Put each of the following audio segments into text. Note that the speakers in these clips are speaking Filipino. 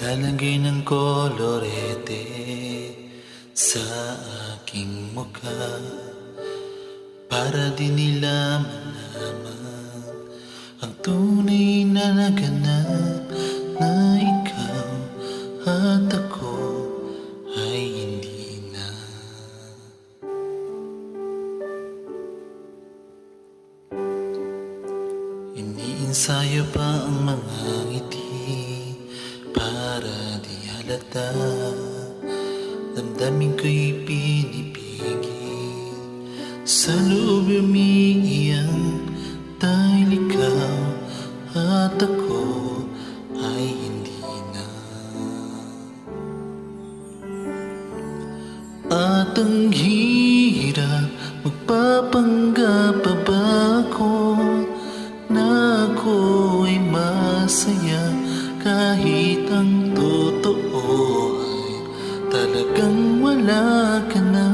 Lalagay ng kolorete sa aking mukha para di nila malaman ang tunay na naganap na ikaw at ako ay hindi na. Iniinsayo pa ang mga ngiti para di halata. Damdamin ko'y pinipigil, sa loob umiiyak dahil ikaw at ako ay hindi na. At ang hirap, magpapanggap pa ba ako na ako ay masaya kahit ang totoo ay talagang wala ka na.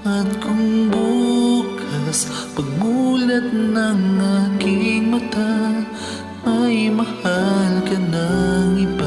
At kung bukas pagmulat ng aking mata ay mahal ka ng iba,